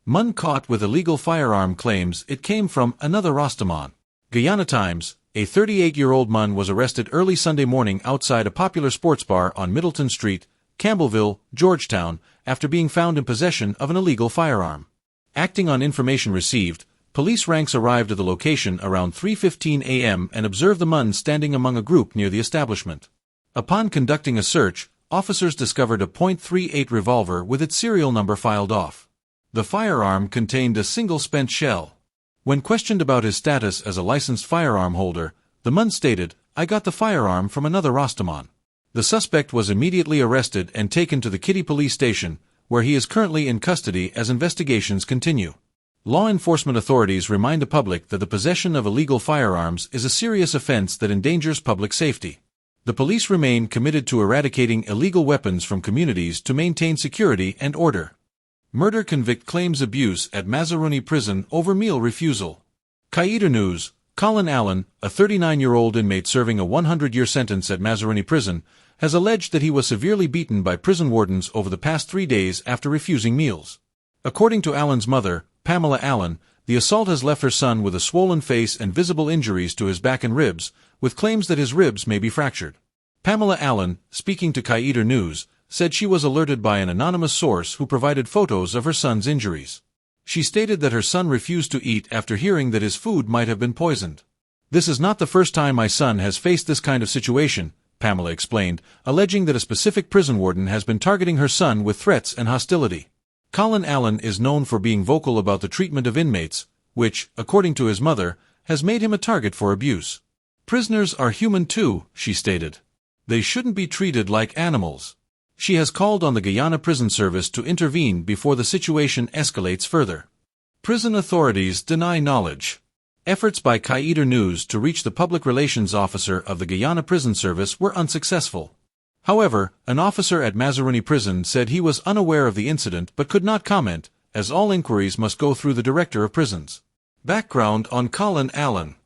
Mun caught with illegal firearm claims it came from another Rastaman. Guyana Times, a 38-year-old Mun was arrested early Sunday morning outside a popular sports bar on Middleton Street, Campbellville, Georgetown, after being found in possession of an illegal firearm. Acting on information received, police ranks arrived at the location around 3:15 a.m. and observed the Mun standing among a group near the establishment. Upon conducting a search, officers discovered a .38 revolver with its serial number filed off. The firearm contained a single spent shell. When questioned about his status as a licensed firearm holder, the Mun stated, "I got the firearm from another Rastaman." The suspect was immediately arrested and taken to the Kitty Police Station, where he is currently in custody as investigations continue. Law enforcement authorities remind the public that the possession of illegal firearms is a serious offense that endangers public safety. The police remain committed to eradicating illegal weapons from communities to maintain security and order. Murder convict claims abuse at Mazaruni prison over meal refusal. Guyana News, Colin Allen, a 39-year-old inmate serving a 100-year sentence at Mazaruni prison, has alleged that he was severely beaten by prison wardens over the past 3 days after refusing meals. According to Allen's mother, Pamela Allen, the assault has left her son with a swollen face and visible injuries to his back and ribs, with claims that his ribs may be fractured. Pamela Allen, speaking to Guyana News, said she was alerted by an anonymous source who provided photos of her son's injuries. She stated that her son refused to eat after hearing that his food might have been poisoned. "This is not the first time my son has faced this kind of situation," Pamela explained, alleging that a specific prison warden has been targeting her son with threats and hostility. Colin Allen is known for being vocal about the treatment of inmates, which, according to his mother, has made him a target for abuse. "Prisoners are human too," she stated. "They shouldn't be treated like animals." She has called on the Guyana Prison Service to intervene before the situation escalates further. Prison authorities deny knowledge. Efforts by Guyana News to reach the public relations officer of the Guyana Prison Service were unsuccessful. However, an officer at Mazaruni prison said he was unaware of the incident but could not comment, as all inquiries must go through the Director of Prisons. Background on Colin Allen.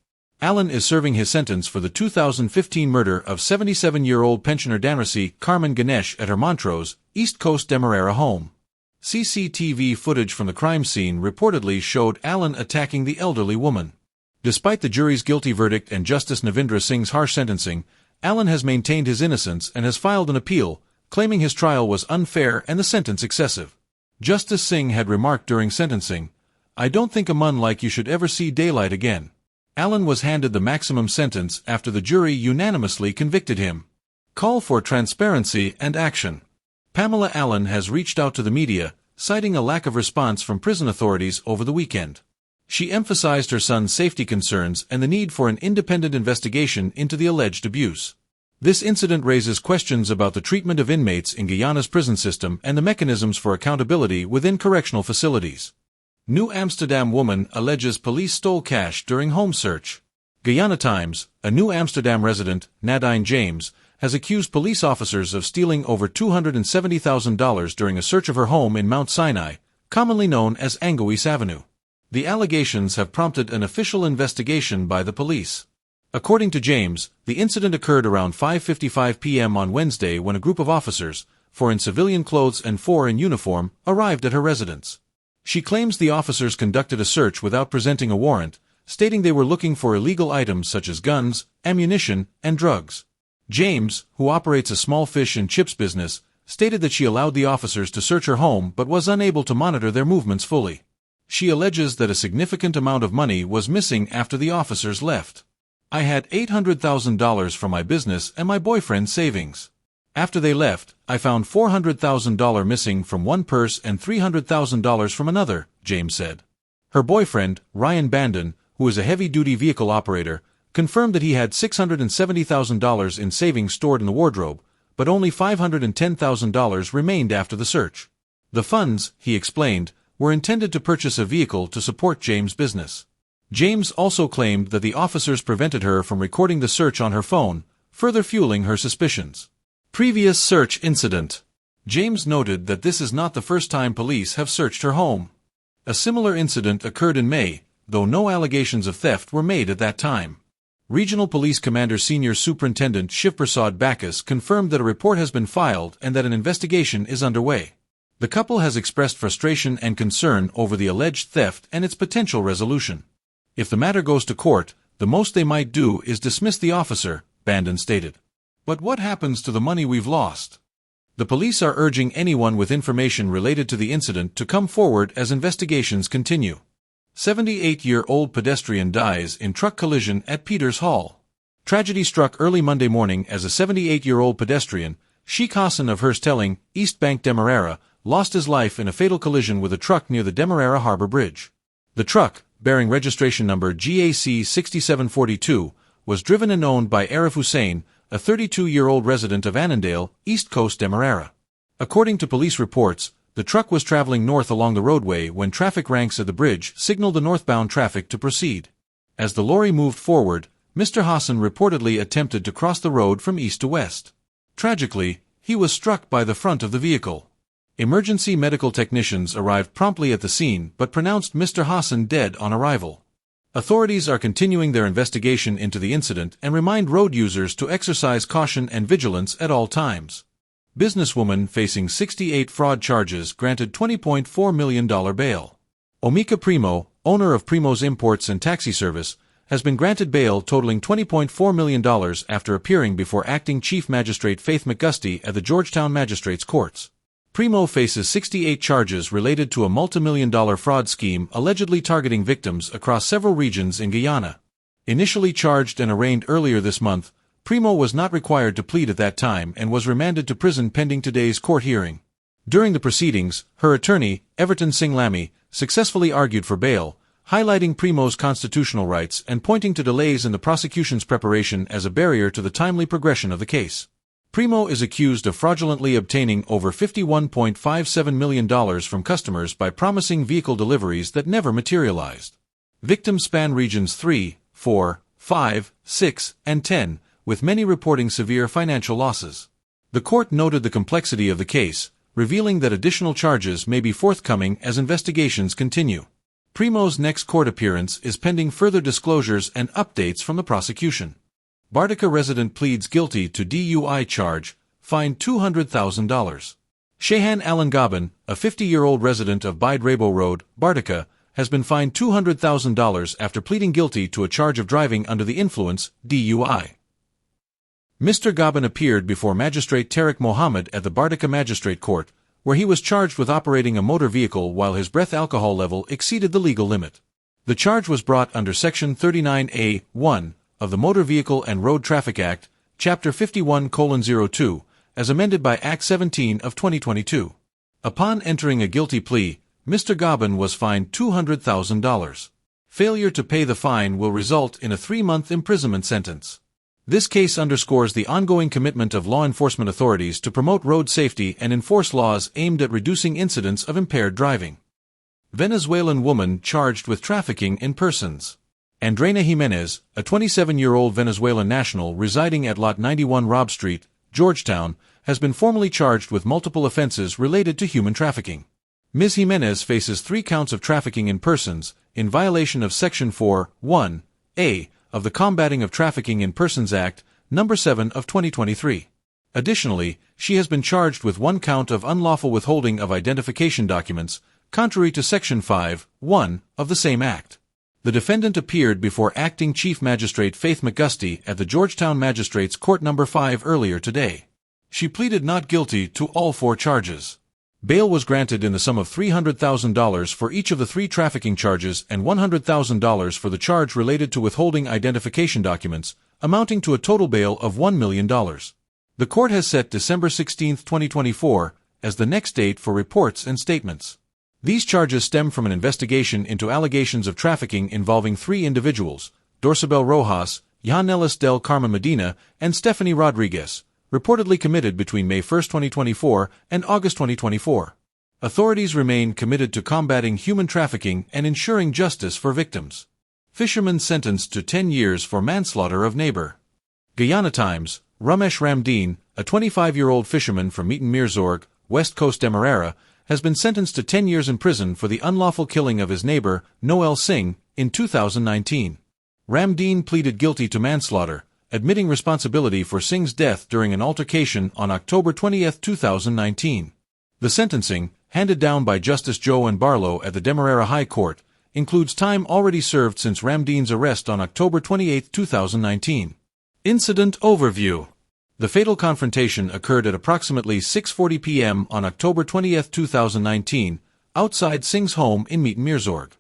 Allen is serving his sentence for the 2015 murder of 77-year-old pensioner Danrasi Carmen Ganesh at her Montrose, East Coast Demerara home. CCTV footage from the crime scene reportedly showed Allen attacking the elderly woman. Despite the jury's guilty verdict and Justice Navindra Singh's harsh sentencing, Allen has maintained his innocence and has filed an appeal, claiming his trial was unfair and the sentence excessive. Justice Singh had remarked during sentencing, "I don't think a Mun like you should ever see daylight again." Allen was handed the maximum sentence after the jury unanimously convicted him. Call for transparency and action. Pamela Allen has reached out to the media, citing a lack of response from prison authorities over the weekend. She emphasized her son's safety concerns and the need for an independent investigation into the alleged abuse. This incident raises questions about the treatment of inmates in Guyana's prison system and the mechanisms for accountability within correctional facilities. New Amsterdam woman alleges police stole cash during home search. Guyana Times, a New Amsterdam resident, Nadine James, has accused police officers of stealing over $270,000 during a search of her home in Mount Sinai, commonly known as Angois Avenue. The allegations have prompted an official investigation by the police. According to James, the incident occurred around 5:55 p.m. on Wednesday when a group of officers, 4 in civilian clothes and 4 in uniform, arrived at her residence. She claims the officers conducted a search without presenting a warrant, stating they were looking for illegal items such as guns, ammunition, and drugs. James, who operates a small fish and chips business, stated that she allowed the officers to search her home but was unable to monitor their movements fully. She alleges that a significant amount of money was missing after the officers left. "I had $800,000 from my business and my boyfriend's savings. After they left, I found $400,000 missing from one purse and $300,000 from another," James said. Her boyfriend, Ryan Bandon, who is a heavy-duty vehicle operator, confirmed that he had $670,000 in savings stored in the wardrobe, but only $510,000 remained after the search. The funds, he explained, were intended to purchase a vehicle to support James' business. James also claimed that the officers prevented her from recording the search on her phone, further fueling her suspicions. Previous search incident. James noted that this is not the first time police have searched her home. A similar incident occurred in May, though no allegations of theft were made at that time. Regional Police Commander Senior Superintendent Shivprasad Bacchus confirmed that a report has been filed and that an investigation is underway. The couple has expressed frustration and concern over the alleged theft and its potential resolution. If the matter goes to court, the most they might do is dismiss the officer, Bandon stated. But what happens to the money we've lost? The police are urging anyone with information related to the incident to come forward as investigations continue. 78-year-old pedestrian dies in truck collision at Peters Hall. Tragedy struck early Monday morning as a 78-year-old pedestrian, Sheikh Hassan of Hearst-Telling, East Bank Demerara, lost his life in a fatal collision with a truck near the Demerara Harbor Bridge. The truck, bearing registration number GAC 6742, was driven and owned by Arif Hussain, a 32-year-old resident of Annandale, East Coast Demerara. According to police reports, the truck was traveling north along the roadway when traffic ranks at the bridge signaled the northbound traffic to proceed. As the lorry moved forward, Mr. Hassan reportedly attempted to cross the road from east to west. Tragically, he was struck by the front of the vehicle. Emergency medical technicians arrived promptly at the scene but pronounced Mr. Hassan dead on arrival. Authorities are continuing their investigation into the incident and remind road users to exercise caution and vigilance at all times. Businesswoman facing 68 fraud charges granted $20.4 million bail. Omika Primo, owner of Primo's Imports and Taxi Service, has been granted bail totaling $20.4 million after appearing before Acting Chief Magistrate Faith McGusty at the Georgetown Magistrates Courts. Primo faces 68 charges related to a multimillion-dollar fraud scheme allegedly targeting victims across several regions in Guyana. Initially charged and arraigned earlier this month, Primo was not required to plead at that time and was remanded to prison pending today's court hearing. During the proceedings, her attorney, Everton Singh Lamy, successfully argued for bail, highlighting Primo's constitutional rights and pointing to delays in the prosecution's preparation as a barrier to the timely progression of the case. Primo is accused of fraudulently obtaining over $51.57 million from customers by promising vehicle deliveries that never materialized. Victims span regions 3, 4, 5, 6, and 10, with many reporting severe financial losses. The court noted the complexity of the case, revealing that additional charges may be forthcoming as investigations continue. Primo's next court appearance is pending further disclosures and updates from the prosecution. Bartica resident pleads guilty to DUI charge, fined $200,000. Shehan Alan Gaban, a 50-year-old resident of Bide Rabo Road, Bartica, has been fined $200,000 after pleading guilty to a charge of driving under the influence, DUI. Mr. Gaban appeared before Magistrate Tariq Mohammed at the Bartica Magistrate Court, where he was charged with operating a motor vehicle while his breath alcohol level exceeded the legal limit. The charge was brought under Section 39A(1) of the Motor Vehicle and Road Traffic Act, Chapter 51:02, as amended by Act 17 of 2022. Upon entering a guilty plea, Mr. Gaban was fined $200,000. Failure to pay the fine will result in a 3-month imprisonment sentence. This case underscores the ongoing commitment of law enforcement authorities to promote road safety and enforce laws aimed at reducing incidents of impaired driving. Venezuelan woman charged with trafficking in persons. Andreina Jimenez, a 27-year-old Venezuelan national residing at Lot 91 Robb Street, Georgetown, has been formally charged with multiple offenses related to human trafficking. Ms. Jimenez faces 3 counts of trafficking in persons, in violation of Section 4(1)(a) of the Combating of Trafficking in Persons Act, No. 7 of 2023. Additionally, she has been charged with 1 count of unlawful withholding of identification documents, contrary to Section 5(1) of the same act. The defendant appeared before Acting Chief Magistrate Faith McGusty at the Georgetown Magistrates Court No. 5 earlier today. She pleaded not guilty to all 4 charges. Bail was granted in the sum of $300,000 for each of the 3 trafficking charges and $100,000 for the charge related to withholding identification documents, amounting to a total bail of $1 million. The court has set December 16, 2024, as the next date for reports and statements. These charges stem from an investigation into allegations of trafficking involving 3 individuals, Dorsabel Rojas, Yanelis del Carmen Medina, and Stephanie Rodriguez, reportedly committed between May 1, 2024 and August 2024. Authorities remain committed to combating human trafficking and ensuring justice for victims. Fisherman sentenced to 10 years for manslaughter of neighbor. Guyana Times, Ramesh Ramdeen, a 25-year-old fisherman from Meetan Mirzorg, West Coast Demerara, has been sentenced to 10 years in prison for the unlawful killing of his neighbor, Noel Singh, in 2019. Ramdeen pleaded guilty to manslaughter, admitting responsibility for Singh's death during an altercation on October 20, 2019. The sentencing, handed down by Justice Joe and Barlow at the Demerara High Court, includes time already served since Ramdeen's arrest on October 28, 2019. Incident Overview. The fatal confrontation occurred at approximately 6:40 p.m. on October 20, 2019, outside Singh's home in Meet Mirzorg.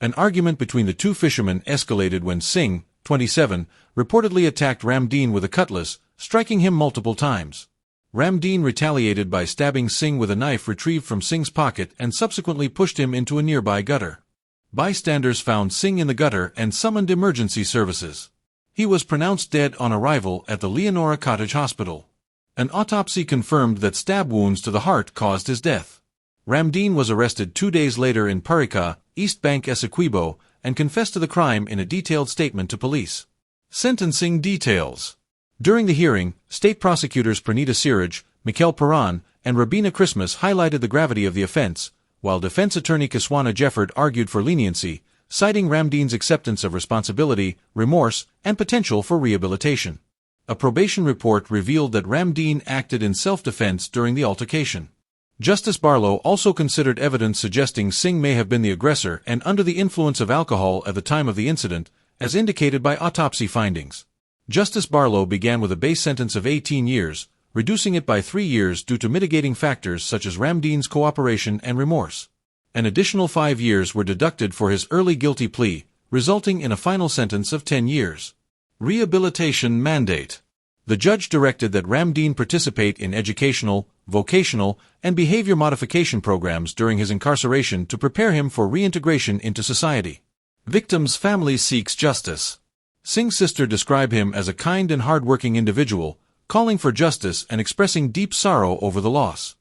An argument between the two fishermen escalated when Singh, 27, reportedly attacked Ramdeen with a cutlass, striking him multiple times. Ramdeen retaliated by stabbing Singh with a knife retrieved from Singh's pocket and subsequently pushed him into a nearby gutter. Bystanders found Singh in the gutter and summoned emergency services. He was pronounced dead on arrival at the Leonora Cottage Hospital. An autopsy confirmed that stab wounds to the heart caused his death. Ramdeen was arrested 2 days later in Bartica, East Bank Essequibo, and confessed to the crime in a detailed statement to police. Sentencing details. During the hearing, state prosecutors Pranita Siraj, Mikhail Paran, and Rabina Christmas highlighted the gravity of the offense, while defense attorney Kiswana Jefford argued for leniency, citing Ramdeen's acceptance of responsibility, remorse, and potential for rehabilitation. A probation report revealed that Ramdeen acted in self-defense during the altercation. Justice Barlow also considered evidence suggesting Singh may have been the aggressor and under the influence of alcohol at the time of the incident, as indicated by autopsy findings. Justice Barlow began with a base sentence of 18 years, reducing it by 3 years due to mitigating factors such as Ramdeen's cooperation and remorse. An additional 5 years were deducted for his early guilty plea, resulting in a final sentence of 10 years. Rehabilitation mandate. The judge directed that Ramdeen participate in educational, vocational, and behavior modification programs during his incarceration to prepare him for reintegration into society. Victim's family seeks justice. Singh's sister described him as a kind and hard-working individual, calling for justice and expressing deep sorrow over the loss.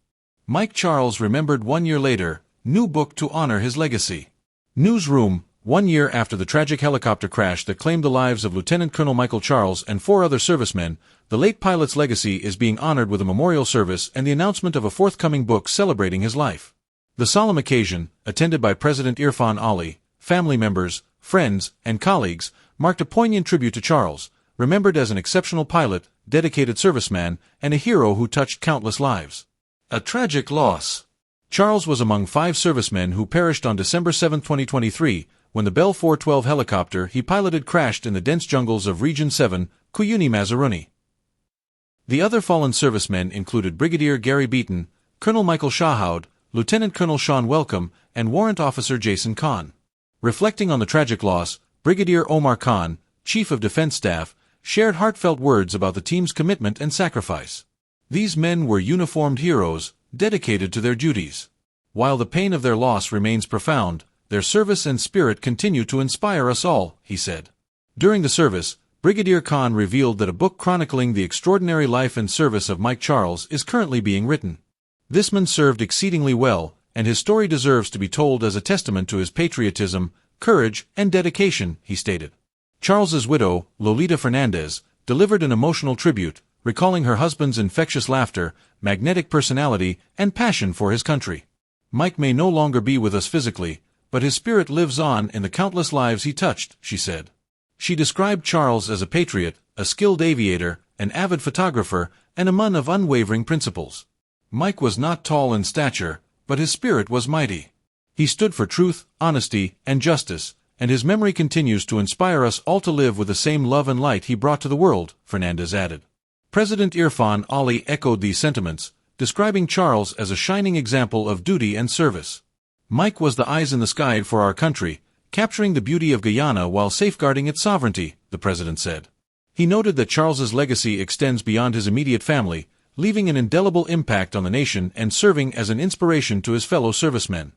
Mike Charles remembered 1 year later, new book to honor his legacy. Newsroom. 1 year after the tragic helicopter crash that claimed the lives of Lieutenant Colonel Michael Charles and 4 other servicemen, the late pilot's legacy is being honored with a memorial service and the announcement of a forthcoming book celebrating his life. The solemn occasion, attended by President Irfan Ali, family members, friends, and colleagues, marked a poignant tribute to Charles, remembered as an exceptional pilot, dedicated serviceman, and a hero who touched countless lives. A tragic loss. Charles was among 5 servicemen who perished on December 7, 2023, when the Bell 412 helicopter he piloted crashed in the dense jungles of Region 7, Cuyuni Mazaruni. The other fallen servicemen included Brigadier Gary Beaton, Colonel Michael Shahoud, Lieutenant Colonel Sean Welcome, and Warrant Officer Jason Khan. Reflecting on the tragic loss, Brigadier Omar Khan, Chief of Defense Staff, shared heartfelt words about the team's commitment and sacrifice. These men were uniformed heroes, dedicated to their duties. While the pain of their loss remains profound, their service and spirit continue to inspire us all, he said. During the service, Brigadier Khan revealed that a book chronicling the extraordinary life and service of Mike Charles is currently being written. This man served exceedingly well, and his story deserves to be told as a testament to his patriotism, courage, and dedication, he stated. Charles's widow, Lolita Fernandez, delivered an emotional tribute, recalling her husband's infectious laughter, magnetic personality, and passion for his country. Mike may no longer be with us physically, but his spirit lives on in the countless lives he touched, she said. She described Charles as a patriot, a skilled aviator, an avid photographer, and a man of unwavering principles. Mike was not tall in stature, but his spirit was mighty. He stood for truth, honesty, and justice, and his memory continues to inspire us all to live with the same love and light he brought to the world, Fernandez added. President Irfan Ali echoed these sentiments, describing Charles as a shining example of duty and service. Mike was the eyes in the sky for our country, capturing the beauty of Guyana while safeguarding its sovereignty, the president said. He noted that Charles's legacy extends beyond his immediate family, leaving an indelible impact on the nation and serving as an inspiration to his fellow servicemen.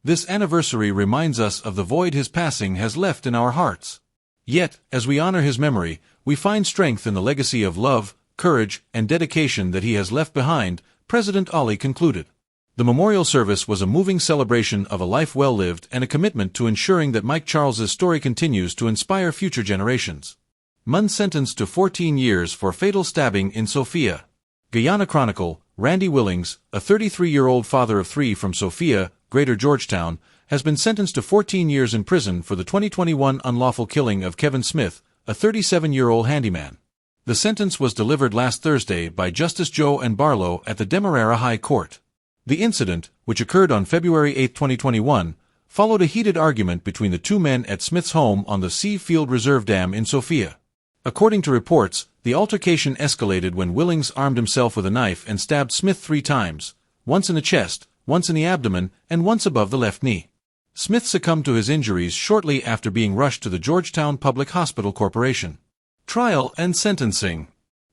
This anniversary reminds us of the void his passing has left in our hearts. Yet, as we honor his memory, we find strength in the legacy of love, courage, and dedication that he has left behind, President Ali concluded. The memorial service was a moving celebration of a life well lived and a commitment to ensuring that Mike Charles's story continues to inspire future generations. Munn sentenced to 14 years for fatal stabbing in Sophia. Guyana Chronicle, Randy Willings, a 33-year-old father of 3 from Sophia, Greater Georgetown, has been sentenced to 14 years in prison for the 2021 unlawful killing of Kevin Smith, a 37-year-old handyman. The sentence was delivered last Thursday by Justice Joe and Barlow at the Demerara High Court. The incident, which occurred on February 8, 2021, followed a heated argument between the two men at Smith's home on the Seafield Reserve Dam in Sophia. According to reports, the altercation escalated when Willings armed himself with a knife and stabbed Smith 3 times, once in the chest, once in the abdomen, and once above the left knee. Smith succumbed to his injuries shortly after being rushed to the Georgetown Public Hospital Corporation. Trial and sentencing.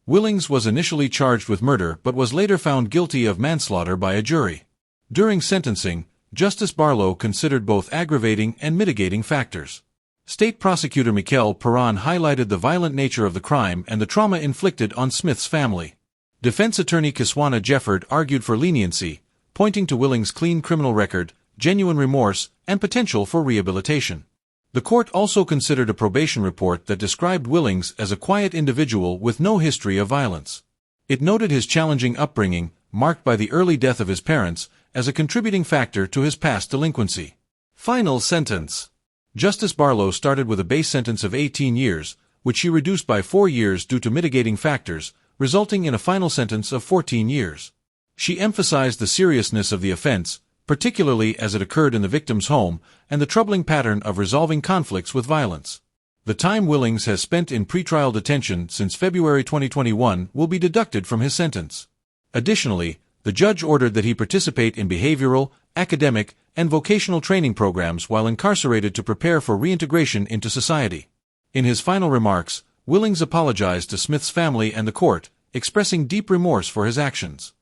Willings was initially charged with murder but was later found guilty of manslaughter by a jury. During sentencing, Justice Barlow considered both aggravating and mitigating factors. State Prosecutor Mikel Perron highlighted the violent nature of the crime and the trauma inflicted on Smith's family. Defense attorney Kiswana Jefford argued for leniency, pointing to Willings' clean criminal record, genuine remorse, and potential for rehabilitation. The court also considered a probation report that described Willings as a quiet individual with no history of violence. It noted his challenging upbringing, marked by the early death of his parents, as a contributing factor to his past delinquency. Final sentence. Justice Barlow started with a base sentence of 18 years, which she reduced by 4 years due to mitigating factors, resulting in a final sentence of 14 years. She emphasized the seriousness of the offense, particularly as it occurred in the victim's home, and the troubling pattern of resolving conflicts with violence. The time Willings has spent in pretrial detention since February 2021 will be deducted from his sentence. Additionally, the judge ordered that he participate in behavioral, academic, and vocational training programs while incarcerated to prepare for reintegration into society. In his final remarks, Willings apologized to Smith's family and the court, expressing deep remorse for his actions.